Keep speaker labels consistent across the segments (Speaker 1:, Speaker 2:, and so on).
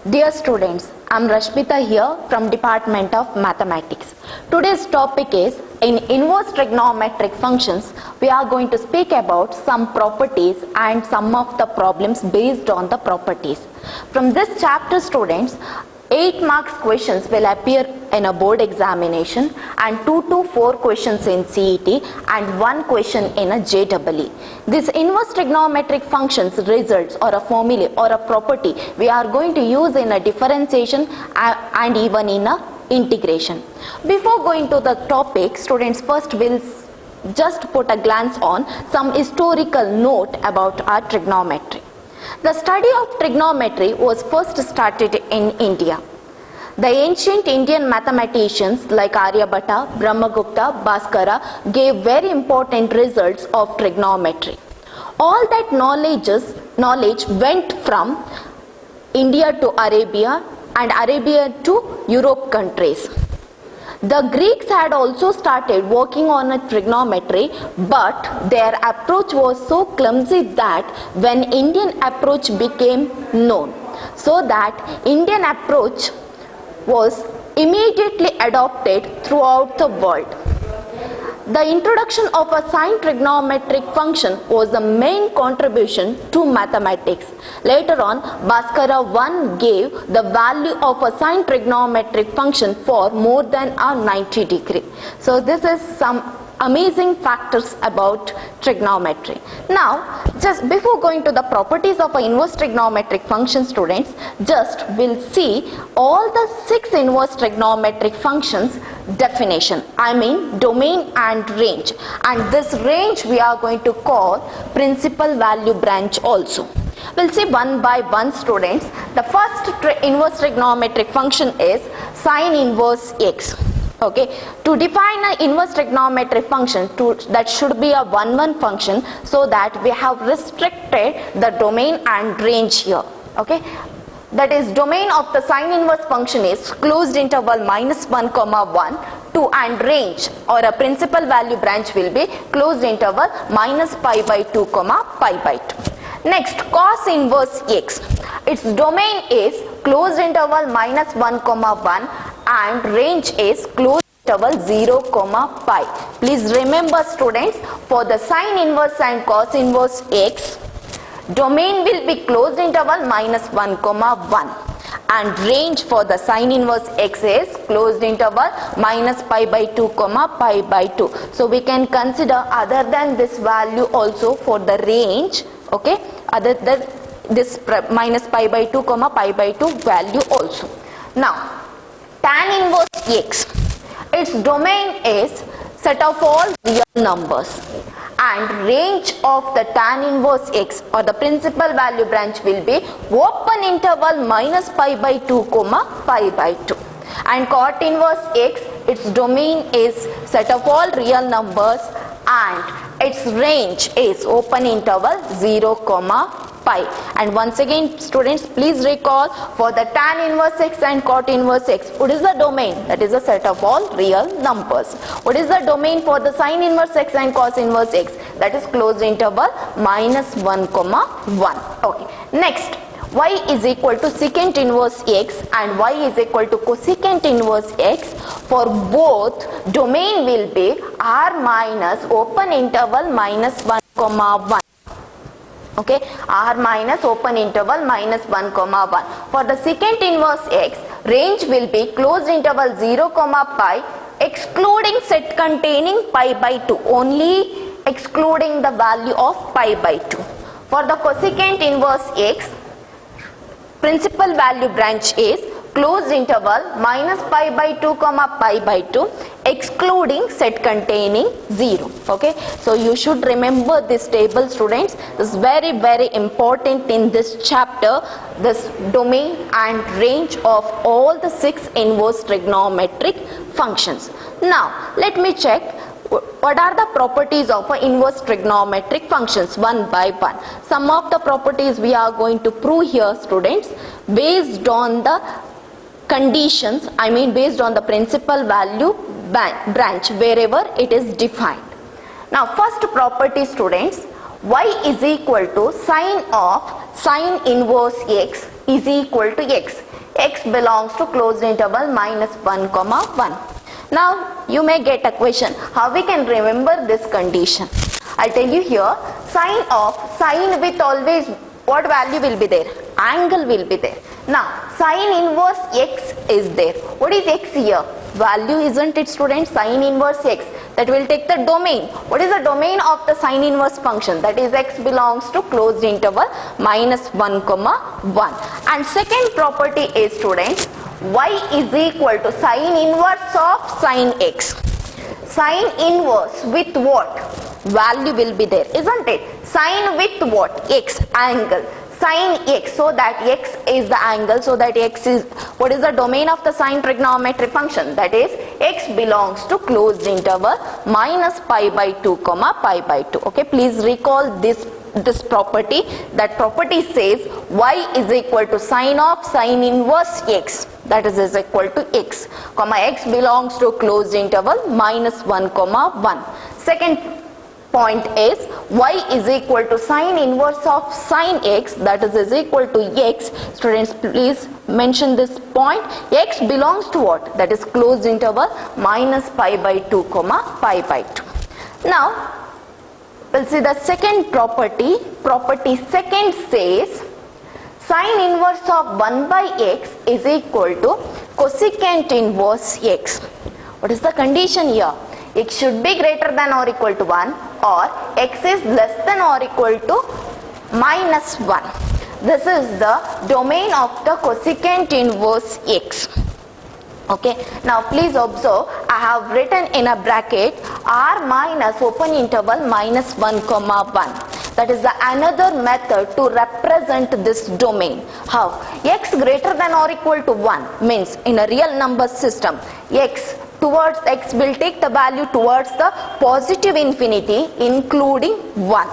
Speaker 1: Dear students, I am Rashmitha here from Department of Mathematics. Today's topic is in inverse trigonometric functions. We are going to speak about some properties and some of the problems based on the properties. From this chapter, students, 8 marks questions will appear in a board examination and 2 to 4 questions in CET and 1 question in a JEE. This inverse trigonometric functions results or a formula or a property we are going to use in a differentiation and even in a integration. Before going to the topic, students, first will just put a glance on some historical note about our trigonometry. The study of trigonometry was first started in India. The ancient Indian mathematicians like Aryabhatta, Brahmagupta, Bhaskara gave very important results of trigonometry. All that knowledge went from India to Arabia and Arabia to Europe countries. The Greeks had also started working on a trigonometry, but their approach was so clumsy that when Indian approach became known, so that Indian approach was immediately adopted throughout the world. The introduction of a sine trigonometric function was the main contribution to mathematics. Later on, Bhaskara 1 gave the value of a sine trigonometric function for more than a 90 degree. So this is some amazing factors about trigonometry. Now, just before going to the properties of an inverse trigonometric function, students, just we'll see all the 6 inverse trigonometric functions definition. I mean domain and range. And this range we are going to call principal value branch also. We'll see one by one, students. The first inverse trigonometric function is sine inverse x. Okay, to define an inverse trigonometric function, that should be a 1-1 function, so that we have restricted the domain and range here. Okay, that is, domain of the sine inverse function is closed interval -1, 1, 2, and range or a principal value branch will be closed interval -π/2, π/2. Next, cos inverse x. Its domain is closed interval -1, 1 and range is closed interval 0, π. Please remember, students, for the sine inverse and cos inverse x, domain will be closed interval -1, 1 and range for the sine inverse x is closed interval -π/2, π/2. So we can consider other than this value also for the range, okay, other than this -π/2, π/2 value also. Now, tan inverse x, its domain is set of all real numbers and range of the tan inverse x or the principal value branch will be open interval -π/2, π/2. And cot inverse x, its domain is set of all real numbers and its range is open interval 0, π. And once again, students, please recall, for the tan inverse x and cot inverse x, what is the domain? That is a set of all real numbers. What is the domain for the sine inverse x and cos inverse x? That is closed interval -1, 1. Okay. Next, y is equal to secant inverse x and y is equal to cosecant inverse x. For both, domain will be r minus open interval -1, 1. Okay, r minus open interval -1, 1. For the secant inverse x, range will be closed interval 0, π, excluding set containing π/2, only excluding the value of π/2. For the cosecant inverse x, principal value branch is closed interval -π/2, π/2, excluding set containing 0. Okay, so you should remember this table, students. This is very, very important in this chapter, this domain and range of all the 6 inverse trigonometric functions. Now, let me check what are the properties of inverse trigonometric functions one by one. Some of the properties we are going to prove here, students, based on the conditions, I mean based on the principal value branch wherever it is defined. Now, first property, students, y is equal to sine of sine inverse x is equal to x. x belongs to closed interval minus 1 comma 1. Now you may get a question, how we can remember this condition? I'll tell you here, sine with always what value will be there? Angle will be there. Now sine inverse x is there. What is x here? Value, isn't it, students? Sine inverse x. That will take the domain. What is the domain of the sine inverse function? That is x belongs to closed interval minus 1 comma 1. And second property is, students, y is equal to sine inverse of sine x. Sine inverse with what? Value will be there, isn't it? Sine with what? X, angle. Sine x, so that x is the angle, so that x is, what is the domain of the sine trigonometric function? That is, x belongs to closed interval minus pi by 2 comma pi by 2. Okay, please recall this property. That property says y is equal to sine of sine inverse x, that is equal to x, comma x belongs to closed interval minus 1 comma 1. Second point is y is equal to sine inverse of sine x, that is equal to x. Students, please mention this point. X belongs to what? That is closed interval minus pi by 2 comma pi by 2. Now we'll see the second property. Property second says sine inverse of 1 by x is equal to cosecant inverse x. What is the condition here? X should be greater than or equal to 1, or x is less than or equal to minus 1. This is the domain of the cosecant inverse x. Okay, now please observe, I have written in a bracket r minus open interval minus 1 comma 1. That is the another method to represent this domain. How? X greater than or equal to 1 means in a real number system, x will take the value towards the positive infinity including 1.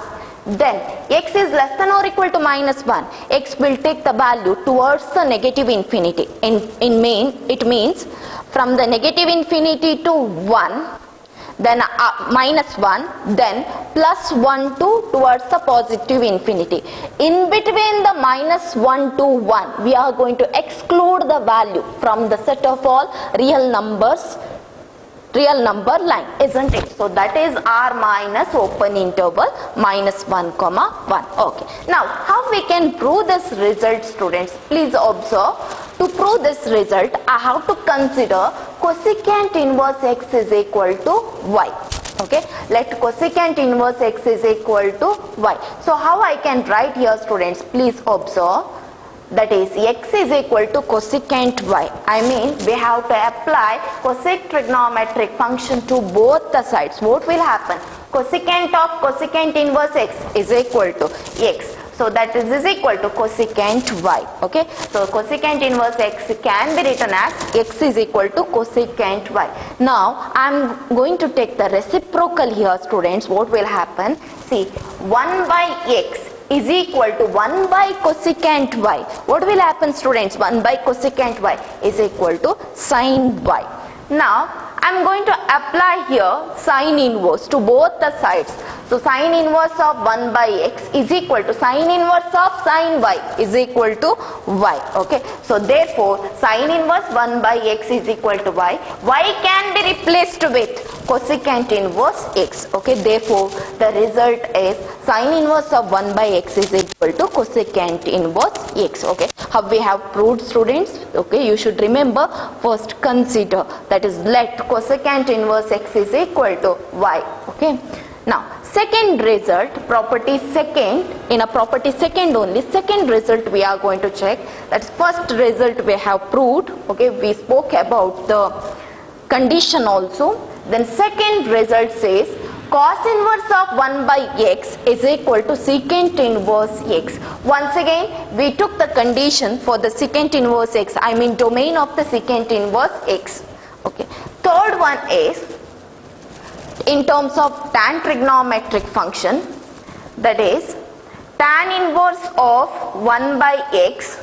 Speaker 1: Then x is less than or equal to minus 1, x will take the value towards the negative infinity. It means from the negative infinity to 1, then minus 1, then plus 1 towards the positive infinity. In between the minus 1 to 1, we are going to exclude the value from the set of all real number line, isn't it? So that is r minus open interval minus 1 comma 1. Okay. Now how we can prove this result, students? Please observe. To prove this result, I have to consider cosecant inverse x is equal to y. Okay, let cosecant inverse x is equal to y. So how I can write here, students? Please observe. That is, x is equal to cosecant y. I mean, we have to apply cosec trigonometric function to both the sides. What will happen? Cosecant of cosecant inverse x is equal to x. So that is equal to cosecant y. Okay. So cosecant inverse x can be written as x is equal to cosecant y. Now I am going to take the reciprocal here, students. What will happen? See, 1 by x is equal to 1 by cosecant y. What will happen, students? 1 by cosecant y is equal to sine y. Now I am going to apply here sine inverse to both the sides. So sine inverse of 1 by x is equal to sine inverse of sine y is equal to y. Okay. So therefore sine inverse 1 by x is equal to y. Y can be replaced with cosecant inverse x. Okay. Therefore the result is sine inverse of 1 by x is equal to cosecant inverse x. Okay. How we have proved, students? Okay. You should remember, first consider, that is, let cosecant inverse x is equal to y. Okay. Now second result, property second, in a property second only, second result we are going to check. That's first result we have proved. Okay, we spoke about the condition also. Then second result says cos inverse of 1 by x is equal to secant inverse x. Once again we took the condition for the secant inverse x, I mean domain of the secant inverse x. Okay. Third one is in terms of tan trigonometric function, that is tan inverse of 1 by x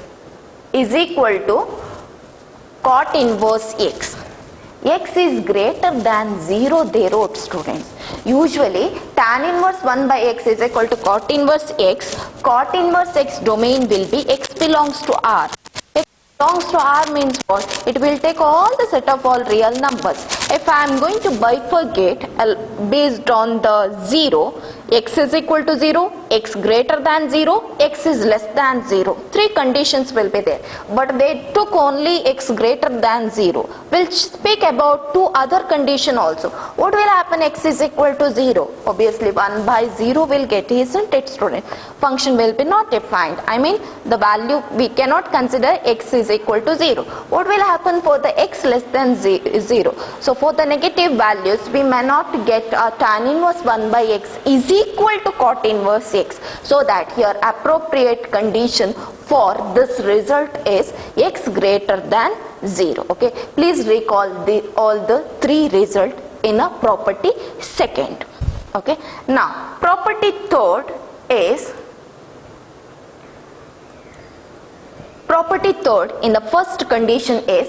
Speaker 1: is equal to cot inverse x. X is greater than 0, they wrote, students. Usually tan inverse 1 by x is equal to cot inverse x. Cot inverse x domain will be x belongs to R. X belongs to R means what? It will take all the set of all real numbers. If I am going to bifurcate based on the 0, x is equal to 0, x greater than 0, x is less than 0. Three conditions will be there. But they took only x greater than 0. We'll speak about two other conditions also. What will happen? X is equal to 0. Obviously 1 by 0 will get, isn't it, student? Function will be not defined. I mean the value we cannot consider x is equal to 0. What will happen for the x less than 0? So for the negative values we may not get a tan inverse 1 by x is equal to cot inverse x. So that here appropriate condition for this result is x greater than 0. Okay, please recall all the three results in a property second. Okay, now property third is in the first condition is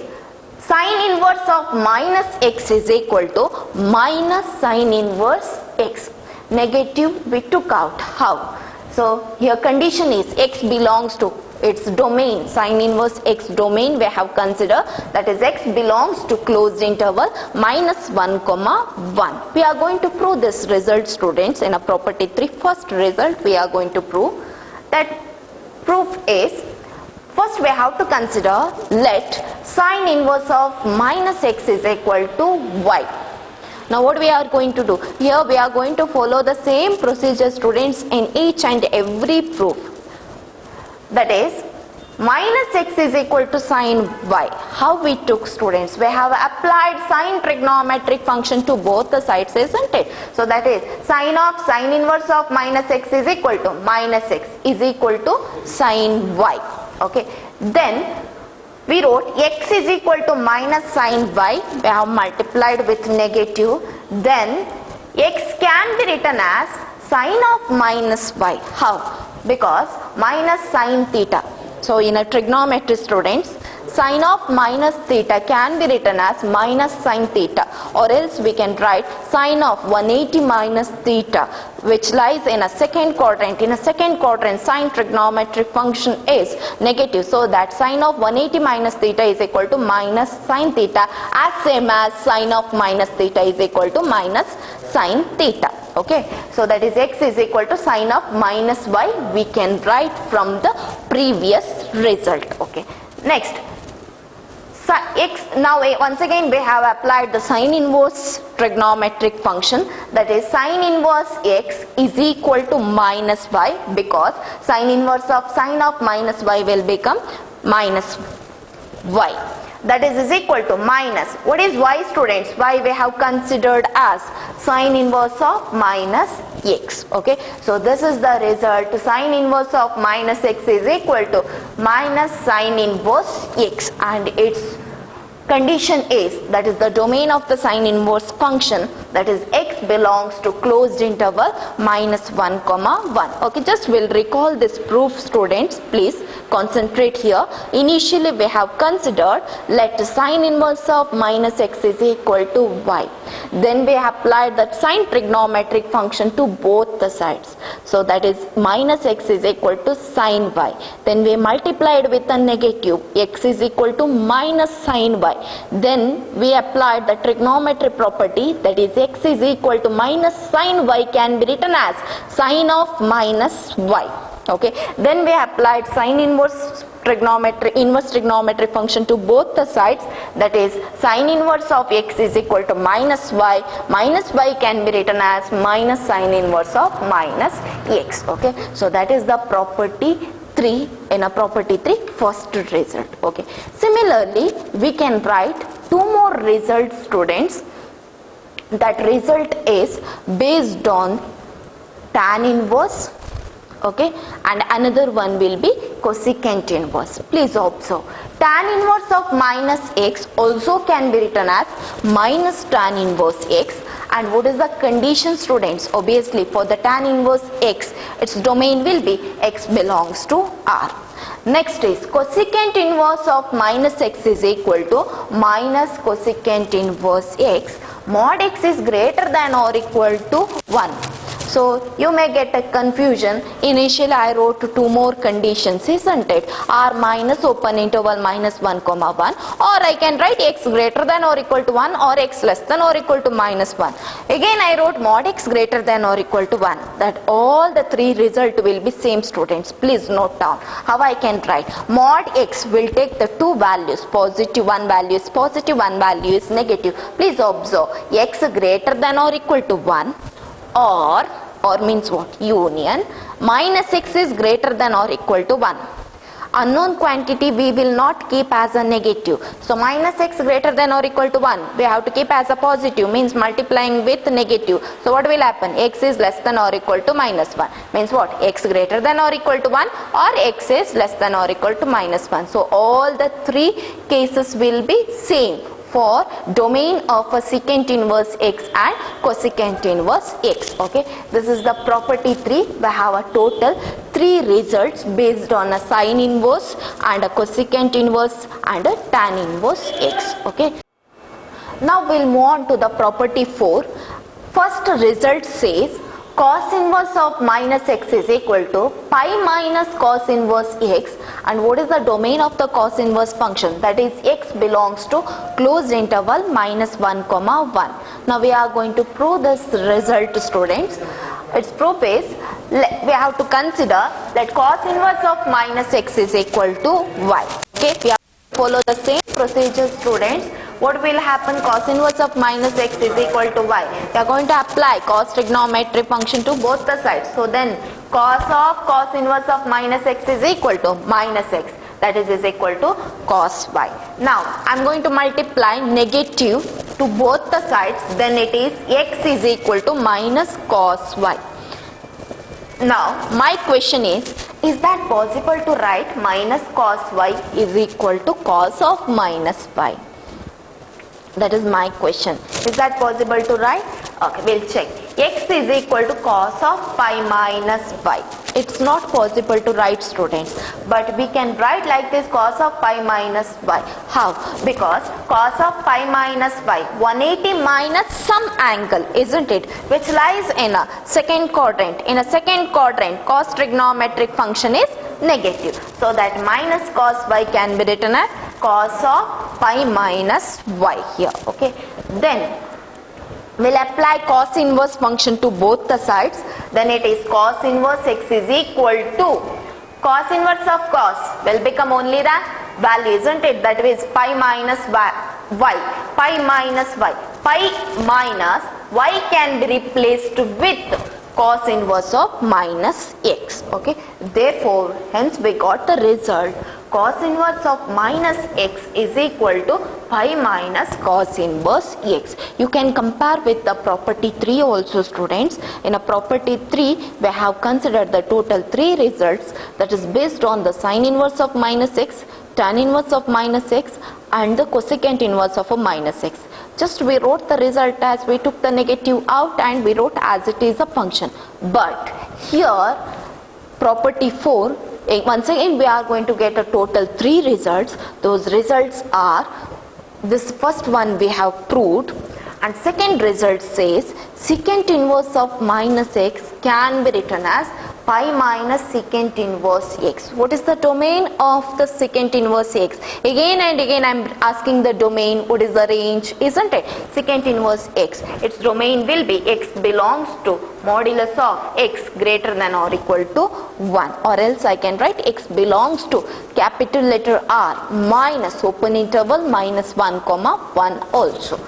Speaker 1: sin inverse of minus x is equal to minus sin inverse x. Negative we took out. How? So here condition is x belongs to its domain, sin inverse x domain we have considered, that is x belongs to closed interval minus 1 comma 1. We are going to prove this result, students, in a property 3. First result we are going to prove. That proof is, first we have to consider let sin inverse of minus x is equal to y. Now what we are going to do? Here we are going to follow the same procedure, students, in each and every proof. That is minus x is equal to sin y. How we took, students? We have applied sin trigonometric function to both the sides, isn't it? So that is sin inverse of minus x is equal to minus x is equal to sin y. Okay, then we wrote x is equal to minus sin y. We have multiplied with negative. Then x can be written as sin of minus y. How? Because minus sin theta. So in a trigonometry, students, sin of minus theta can be written as minus sin theta, or else we can write sin of 180 minus theta, which lies in a second quadrant. In a second quadrant, sin trigonometric function is negative, so that sin of 180 minus theta is equal to minus sin theta, as same as sin of minus theta is equal to minus sin theta. Okay, so that is x is equal to sin of minus y we can write from the previous result. Okay, next x, now once again we have applied the sin inverse trigonometric function, that is sin inverse x is equal to minus y, because sin inverse of minus y will become minus y. That is equal to minus, what is y, students? Y we have considered as sin inverse of minus x. Okay, so this is the result. Sin inverse of minus x is equal to minus sin inverse x, and its condition is, that is the domain of the sin inverse function, that is x belongs to closed interval minus 1 comma 1. Okay, just will recall this proof, students. Please concentrate here. Initially we have considered let sin inverse of minus x is equal to y. Then we applied that sin trigonometric function to both the sides. So that is minus x is equal to sin y. Then we multiplied with a negative, x is equal to minus sin y. Then we applied the trigonometry property, that is x is equal to minus sin y can be written as sin of minus y. Okay, then we applied sin inverse trigonometry function to both the sides, that is sin inverse of x is equal to minus y can be written as minus sin inverse of minus x. Okay, so that is the property 3 in a property 3 first result. Okay, similarly we can write two more results, students. That result is based on tan inverse. Okay, and another one will be cosecant inverse. Please observe, tan inverse of minus x also can be written as minus tan inverse x. And what is the condition, students? Obviously for the tan inverse x, its domain will be x belongs to R. Next is cosecant inverse of minus x is equal to minus cosecant inverse x mod x is greater than or equal to 1. So you may get a confusion. Initially I wrote two more conditions, isn't it? R minus open interval minus 1 comma 1, or I can write x greater than or equal to 1 or x less than or equal to minus 1. Again I wrote mod x greater than or equal to 1. That all the three result will be same, students. Please note down how I can write. Mod x will take the two values, positive one value is positive, one value is negative. Please observe, x greater than or equal to 1, or means what? Union, minus x is greater than or equal to 1. Unknown quantity we will not keep as a negative. So minus x greater than or equal to 1, we have to keep as a positive, means multiplying with negative. So what will happen? X is less than or equal to minus 1. Means what? X greater than or equal to 1 or x is less than or equal to minus 1. So all the three cases will be same for domain of a secant inverse x and cosecant inverse x. Okay, this is the property 3. We have a total 3 results based on a sine inverse and a cosecant inverse and a tan inverse x. Okay, now we'll move on to the property 4. First result says cos inverse of minus x is equal to pi minus cos inverse x, and what is the domain of the cos inverse function? That is x belongs to closed interval minus 1 comma 1. Now we are going to prove this result, students. Its proof is, we have to consider that cos inverse of minus x is equal to y. Okay, we have to follow the same procedure, students. What will happen? Cos inverse of minus x is equal to y. We are going to apply cos trigonometric function to both the sides. So then cos inverse of minus x is equal to minus x. That is equal to cos y. Now I am going to multiply negative to both the sides. Then it is x is equal to minus cos y. Now my question is that possible to write minus cos y is equal to cos of minus y? That is my question. Is that possible to write? Okay, we'll check. X is equal to cos of pi minus y. It's not possible to write, students, but we can write like this, cos of pi minus y. How? Because cos of pi minus y, 180 minus some angle, isn't it, which lies in a second quadrant. In a second quadrant, cos trigonometric function is negative. So that minus cos y can be written as cos of pi minus y here. Okay, then we'll apply cos inverse function to both the sides. Then it is cos inverse x is equal to cos inverse of cos will become only the value, isn't it? That is pi minus y. Pi minus y. Pi minus y can be replaced with cos inverse of minus x. Okay, therefore hence we got the result cos inverse of minus x is equal to pi minus cos inverse x. You can compare with the property 3 also, students. In a property 3 we have considered the total 3 results, that is based on the sine inverse of minus x, tan inverse of minus x and the cosecant inverse of a minus x. Just we wrote the result as we took the negative out and we wrote as it is a function. But here property 4, once again we are going to get a total 3 results. Those results are, this first one we have proved, and second result says secant inverse of minus x can be written as pi minus secant inverse x. What is the domain of the secant inverse x? Again and again I am asking the domain, what is the range, isn't it? Secant inverse x, its domain will be x belongs to modulus of x greater than or equal to 1, or else I can write x belongs to capital letter R minus open interval minus 1 comma 1 also.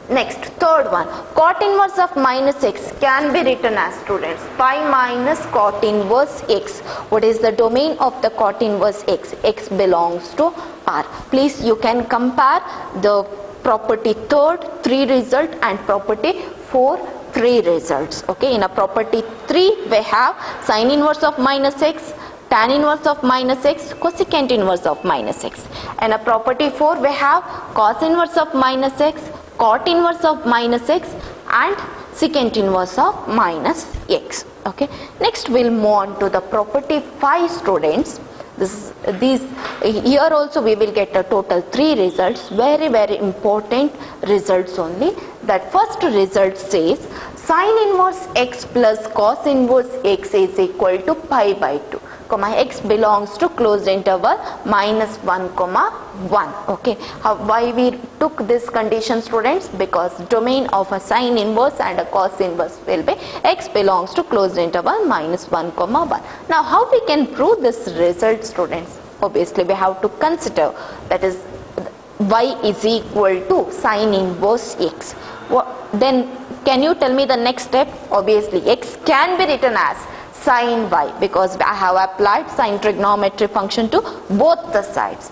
Speaker 1: Next, third one, cot inverse of minus x can be written as, students, pi minus cot inverse x. What is the domain of the cot inverse x? X belongs to R. Please, you can compare the property third 3 result and property 4 3 results. Okay, in a property 3 we have sine inverse of minus x, tan inverse of minus x, cosecant inverse of minus x. And a property 4 we have cos inverse of minus x, cot inverse of minus x and secant inverse of minus x. Okay, next we'll move on to the property 5, students. Here also we will get a total 3 results, very important results only. That first result says Sin inverse x plus cos inverse x is equal to pi by 2, comma x belongs to closed interval minus 1 comma 1. Okay, why we took this condition, students? Because domain of a sin inverse and a cos inverse will be x belongs to closed interval minus 1 comma 1. Now how we can prove this result, students? Obviously we have to consider, that is, y is equal to sin inverse x. Then can you tell me the next step? Obviously x can be written as sin y, because I have applied sin trigonometric function to both the sides.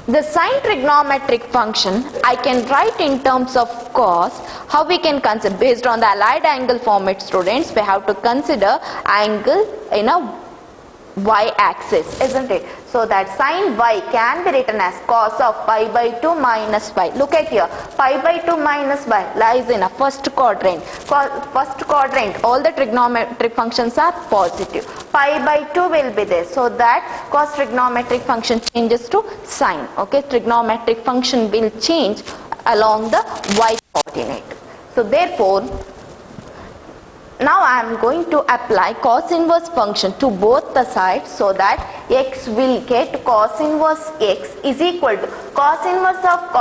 Speaker 1: The sin trigonometric function I can write in terms of cos. How we can consider? Based on the allied angle format, students, we have to consider angle in a y axis, isn't it? So that sin y can be written as cos of pi by 2 minus y. Look at here, pi by 2 minus y lies in a first quadrant. First quadrant, all the trigonometric functions are positive. Pi by 2 will be there, so that cos trigonometric function changes to sin. Okay, trigonometric function will change along the y coordinate. So therefore, now I am going to apply cos inverse function to both the sides, so that x will get cos inverse x is equal to cos inverse of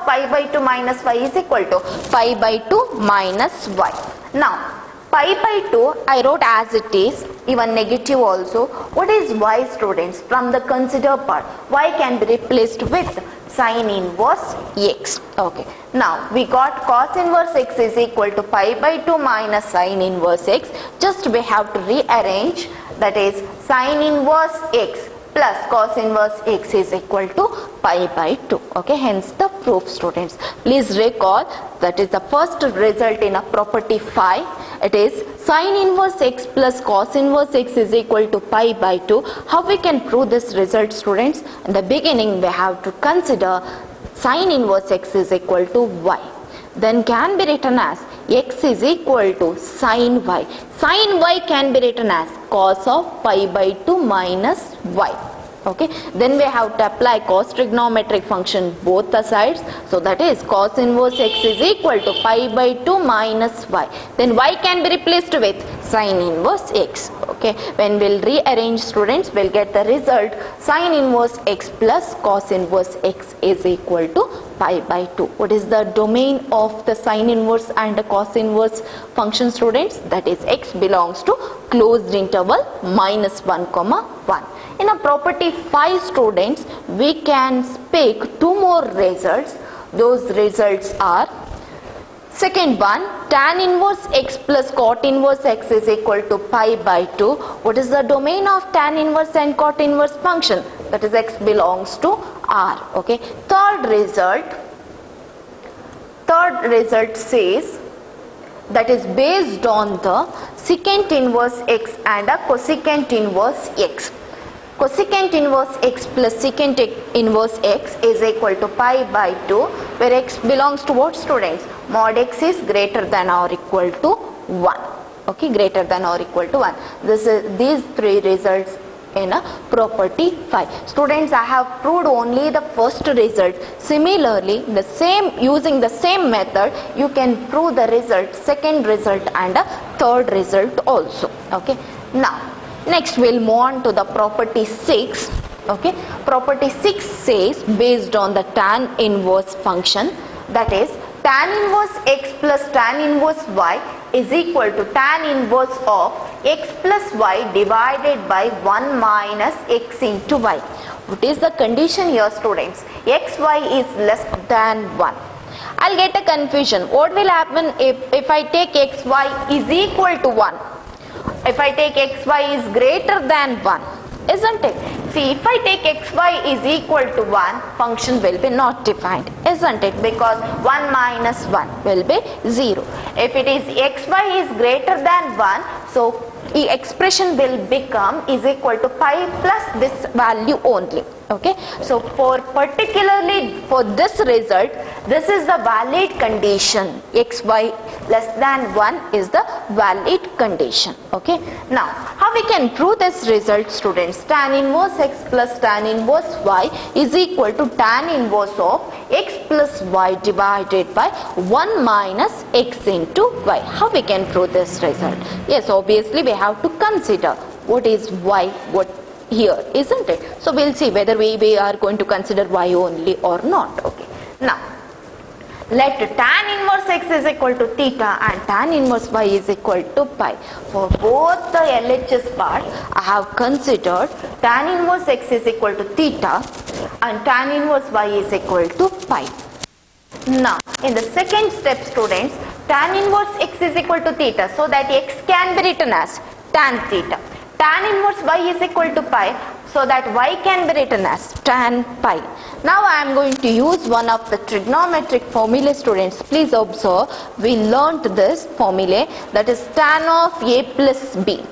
Speaker 1: pi by 2 minus y is equal to pi by 2 minus y. Now pi by 2 I wrote as it is, even negative also. What is y, students? From the consider part, y can be replaced with sin inverse x. Okay, now we got cos inverse x is equal to pi by 2 minus sin inverse x. Just we have to rearrange, that is sin inverse x plus cos inverse x is equal to pi by 2. Okay, hence the proof, students. Please recall, that is the first result in a property phi. It is sin inverse x plus cos inverse x is equal to pi by 2. How we can prove this result, students? In the beginning we have to consider sin inverse x is equal to y. Then can be written as x is equal to sin y. Sin y can be written as cos of pi by 2 minus y. Okay, then we have to apply cos trigonometric function both the sides, so that is cos inverse x is equal to pi by 2 minus y. Then y can be replaced with sin inverse x. Okay, when we'll rearrange, students, we'll get the result sin inverse x plus cos inverse x is equal to pi by 2. What is the domain of the sin inverse and the cos inverse function, students? That is x belongs to closed interval minus 1 comma 1. In a property phi, students, we can speak two more results. Those results are, second one, tan inverse x plus cot inverse x is equal to pi by 2. What is the domain of tan inverse and cot inverse function? That is x belongs to R. Okay. Third result says, that is based on the secant inverse x and a cosecant inverse x. Cosecant inverse x plus secant inverse x is equal to pi by 2, where x belongs to what, students? Mod x is greater than or equal to 1. Okay, greater than or equal to 1. These three results in a property phi. Students, I have proved only the first result. Similarly, using the same method, you can prove the result, second result and a third result also. Okay. Now, next we'll move on to the property 6. Okay. Property 6 says, based on the tan inverse function, that is tan inverse x plus tan inverse y is equal to tan inverse of x plus y divided by 1 minus x into y. What is the condition here, students? xy is less than 1. I'll get a confusion. What will happen if I take xy is equal to 1? If I take xy is greater than 1, isn't it? See, if I take xy is equal to 1, function will be not defined, isn't it? Because 1 minus 1 will be 0. If it is xy is greater than 1, so the expression will become is equal to pi plus this value only. Okay, so particularly for this result, this is the valid condition. Xy less than 1 is the valid condition. Okay, now how we can prove this result, students? Tan inverse x plus tan inverse y is equal to tan inverse of x plus y divided by 1 minus x into y. How we can prove this result? Yes, obviously we have to consider what is y, what here, isn't it? So we'll see whether we are going to consider y only or not. Okay. Now, let tan inverse x is equal to theta and tan inverse y is equal to pi. For both the LHS part, I have considered tan inverse x is equal to theta and tan inverse y is equal to pi. Now, in the second step, students, tan inverse x is equal to theta, so that x can be written as tan theta. Tan inverse y is equal to pi, so that y can be written as tan pi. Now I am going to use one of the trigonometric formulae, students. Please observe, we learnt this formulae, that is tan of a plus b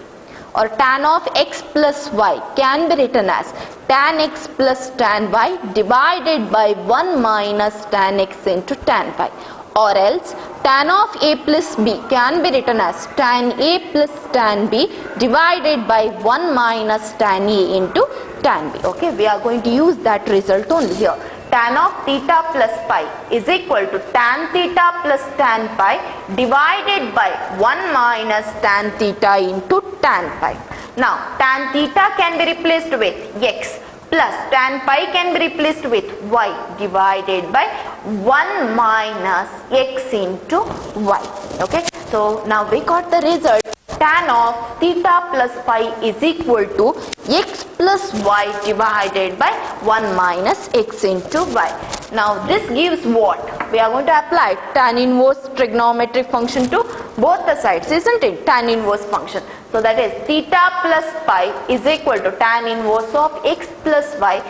Speaker 1: or tan of x plus y can be written as tan x plus tan y divided by 1 minus tan x into tan pi. Or else tan of a plus b can be written as tan a plus tan b divided by 1 minus tan a into tan b. Okay, we are going to use that result only here. Tan of theta plus pi is equal to tan theta plus tan pi divided by 1 minus tan theta into tan pi. Now, tan theta can be replaced with x plus tan pi can be replaced with y divided by 1 minus x into y. Okay, so now we got the result. Tan of theta plus pi is equal to x plus y divided by 1 minus x into y. Now this gives what? We are going to apply tan inverse trigonometric function to both the sides, isn't it? Tan inverse function. So that is theta plus pi is equal to tan inverse of x plus y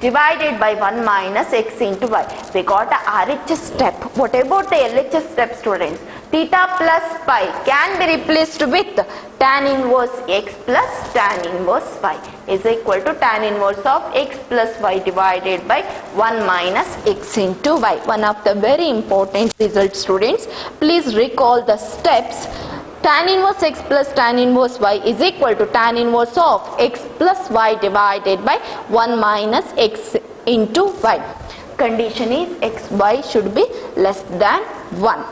Speaker 1: divided by 1 minus x into y. We got a RHS step. What about the LHS step, students? Theta plus pi can be replaced with tan inverse x plus tan inverse y is equal to tan inverse of x plus y divided by 1 minus x into y. One of the very important results, students. Please recall the steps. Tan inverse x plus tan inverse y is equal to tan inverse of x plus y divided by 1 minus x into y. Condition is x, y should be less than 1.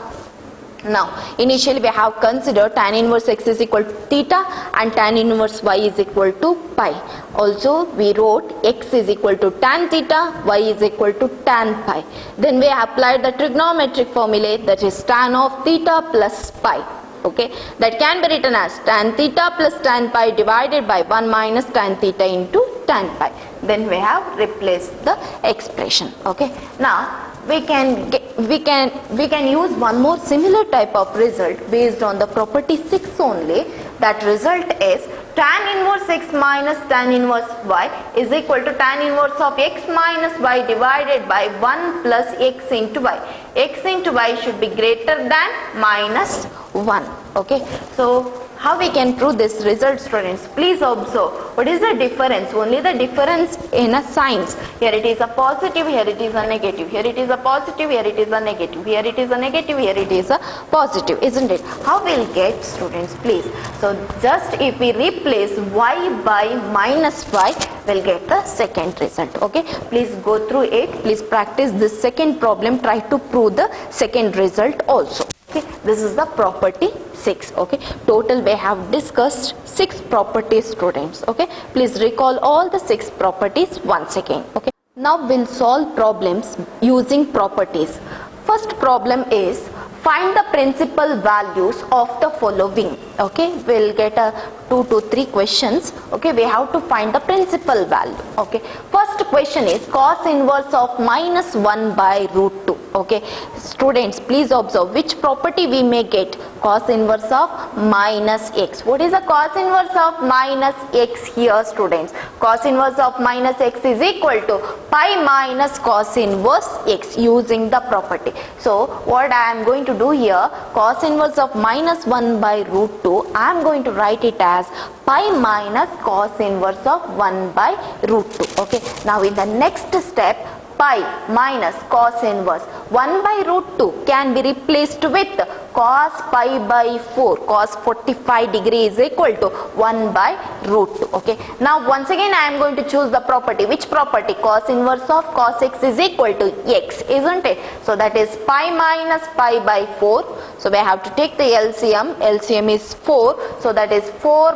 Speaker 1: Now, initially we have considered tan inverse x is equal to theta and tan inverse y is equal to pi. Also, we wrote x is equal to tan theta, y is equal to tan pi. Then we applied the trigonometric formula, that is tan of theta plus pi. Okay, that can be written as tan theta plus tan pi divided by 1 minus tan theta into tan pi. Then we have replaced the expression. Okay, now we can use one more similar type of result based on the property 6 only. That result is tan inverse x minus tan inverse y is equal to tan inverse of x minus y divided by 1 plus x into y. X into y should be greater than minus 1. Okay, so how we can prove this result, students? Please observe what is the difference, only the difference in a signs. Here it is a positive, here it is a negative, here it is a positive, here it is a negative, here it is a negative, here it is a positive, isn't it? How we'll get, students, please? So just if we replace y by minus y, we'll get the second result. Okay, please go through it, please practice this second problem, try to prove the second result also. Okay, this is the property 6. Okay, total we have discussed 6 properties, students. Okay, please recall all the 6 properties once again. Okay, now we'll solve problems using properties. First problem is find the principal values of the following. Okay, we'll get a 2 to 3 questions. Okay, we have to find the principal value. Okay, first question is cos inverse of minus 1 by root 2. Okay, students, please observe which property we may get. Cos inverse of minus x. What is the cos inverse of minus x here, students? Cos inverse of minus x is equal to pi minus cos inverse x using the property. So what I am going to do here, cos inverse of minus 1 by root 2, I am going to write it as pi minus cos inverse of 1 by root 2. Okay, now in the next step, pi minus cos inverse 1 by root 2 can be replaced with cos pi by 4. Cos 45 degree is equal to 1 by root 2. Okay. Now once again I am going to choose the property. Which property? Cos inverse of cos x is equal to x, isn't it? So that is pi minus pi by 4. So we have to take the LCM. LCM is 4. So that is 4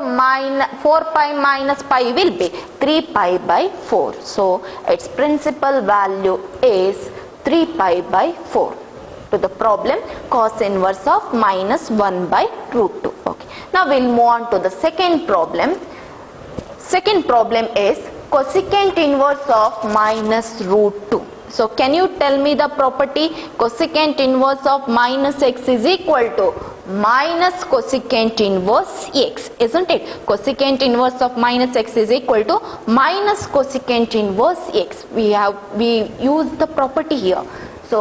Speaker 1: pi minus pi will be 3 pi by 4. So its principal value is 3 pi by 4. To the problem cos inverse of minus 1 by root 2. Okay. Now we'll move on to the second problem. Second problem is cosecant inverse of minus root 2. So can you tell me the property? Cosecant inverse of minus x is equal to minus cosecant inverse x, isn't it? Cosecant inverse of minus x is equal to minus cosecant inverse x. We use the property here. So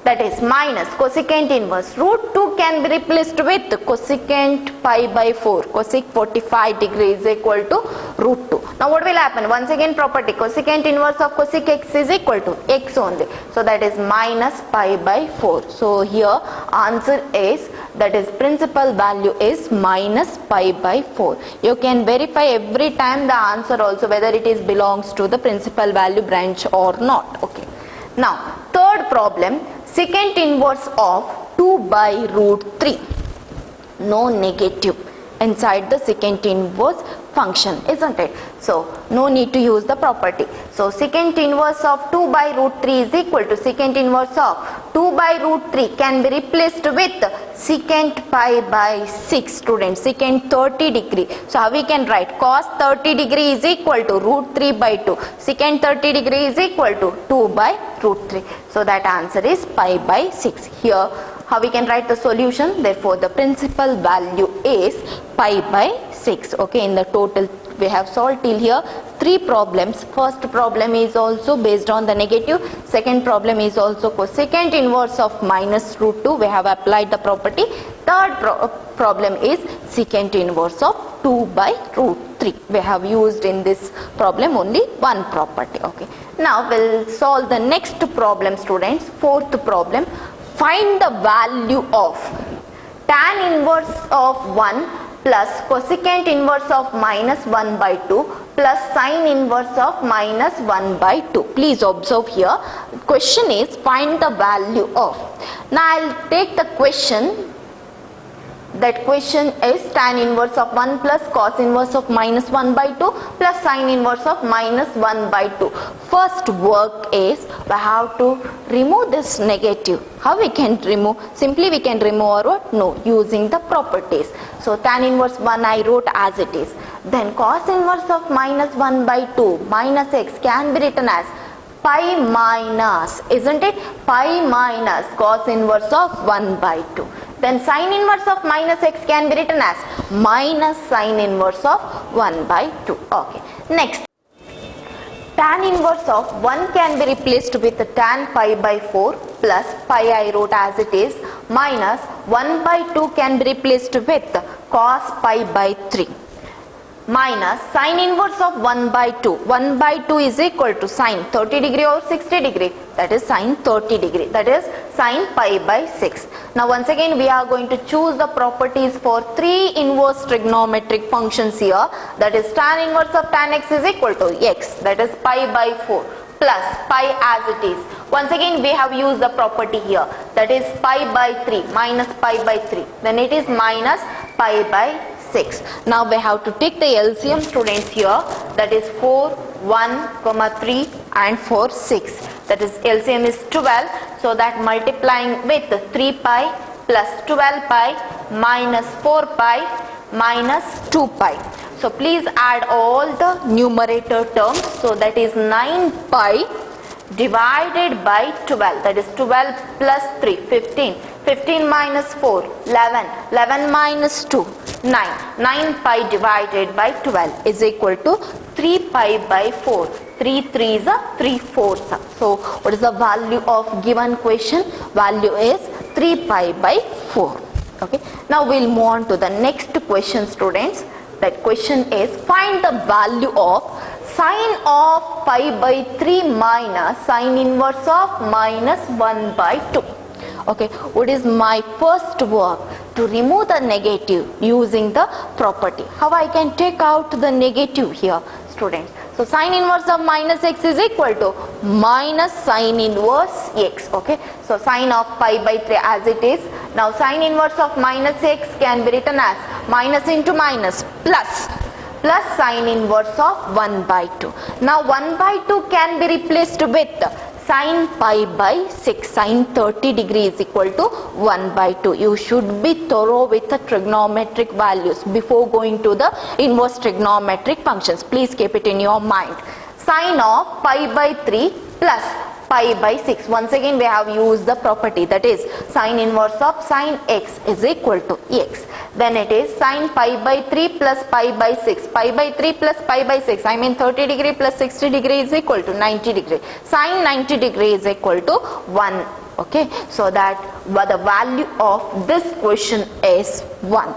Speaker 1: that is minus cosecant inverse root 2 can be replaced with cosecant pi by 4. Cosec 45 degree is equal to root 2. Now what will happen? Once again property, cosecant inverse of cosec x is equal to x only. So that is minus pi by 4. So here answer is, that is principal value is minus pi by 4. You can verify every time the answer also whether it is belongs to the principal value branch or not. Okay. Now third problem, secant inverse of 2 by root 3. No negative inside the secant inverse function, isn't it? So no need to use the property. So secant inverse of 2 by root 3 is equal to secant inverse of 2 by root 3 can be replaced with secant pi by 6. Students, secant 30 degree. So how we can write? Cos 30 degree is equal to root 3 by 2. Secant 30 degree is equal to 2 by root 3. So that answer is pi by 6. Here how we can write the solution? Therefore the principal value is pi by 6. Okay, in the total we have solved till here 3 problems. First problem is also based on the negative. Second problem is also cosecant inverse of minus root 2. We have applied the property. Third problem is secant inverse of 2 by root 3. We have used in this problem only one property. Okay. Now we'll solve the next problem, students. Fourth problem. Find the value of tan inverse of 1 plus cosecant inverse of minus 1 by 2 plus sine inverse of minus 1 by 2. Please observe here. Question is find the value of. Now I'll take the question. That question is tan inverse of 1 plus cos inverse of minus 1 by 2 plus sine inverse of minus 1 by 2. First work is we have to remove this negative. How we can remove? Simply we can remove or what? No, using the properties. So tan inverse 1 I wrote as it is. Then cos inverse of minus 1 by 2 minus x can be written as pi minus, isn't it? Pi minus cos inverse of 1 by 2. Then sine inverse of minus x can be written as minus sine inverse of 1 by 2. Okay. Next, tan inverse of 1 can be replaced with tan pi by 4 plus pi I wrote as it is minus 1 by 2 can be replaced with cos pi by 3 minus sine inverse of 1 by 2. 1 by 2 is equal to sine 30 degree or 60 degree. That is sine 30 degree. That is sine pi by 6. Now once again we are going to choose the properties for 3 inverse trigonometric functions here. That is tan inverse of tan x is equal to x. That is pi by 4 plus pi as it is. Once again we have used the property here. That is pi by 3 minus pi by 3. Then it is minus pi by 6. Now we have to take the LCM, students, here. That is 4, 1, 3 and 4, 6. That is LCM is 12. So that multiplying with 3 pi plus 12 pi minus 4 pi minus 2 pi. So please add all the numerator terms. So that is 9 pi divided by 12. That is 12 plus 3, 15. 15 minus 4, 11. 11 minus 2, 9. 9 pi divided by 12 is equal to 3 pi by 4. 3 3s are 3 4s. So what is the value of given question? Value is 3 pi by 4. Okay. Now we'll move on to the next question, students. That question is find the value of sine of pi by 3 minus sine inverse of minus 1 by 2. Okay, what is my first work? To remove the negative using the property. How I can take out the negative here, students? So sine inverse of minus x is equal to minus sine inverse x. Okay, so sine of pi by 3 as it is. Now sine inverse of minus x can be written as minus into minus plus sine inverse of 1 by 2. Now 1 by 2 can be replaced with sine pi by 6. Sine 30 degree is equal to 1 by 2. You should be thorough with the trigonometric values before going to the inverse trigonometric functions. Please keep it in your mind. Sine of pi by 3 plus pi by 6. Once again we have used the property, that is sine inverse of sine x is equal to x. Then it is sine pi by 3 plus pi by 6. Pi by 3 plus pi by 6, I mean 30 degree plus 60 degree is equal to 90 degree. Sine 90 degree is equal to 1. Okay, so that the value of this question is 1.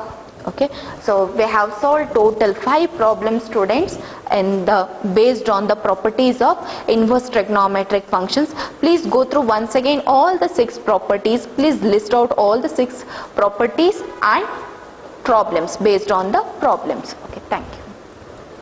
Speaker 1: Okay, so we have solved total 5 problems, students, and based on the properties of inverse trigonometric functions. Please go through once again all the 6 properties. Please list out all the 6 properties and problems based on the problems. Okay, thank you.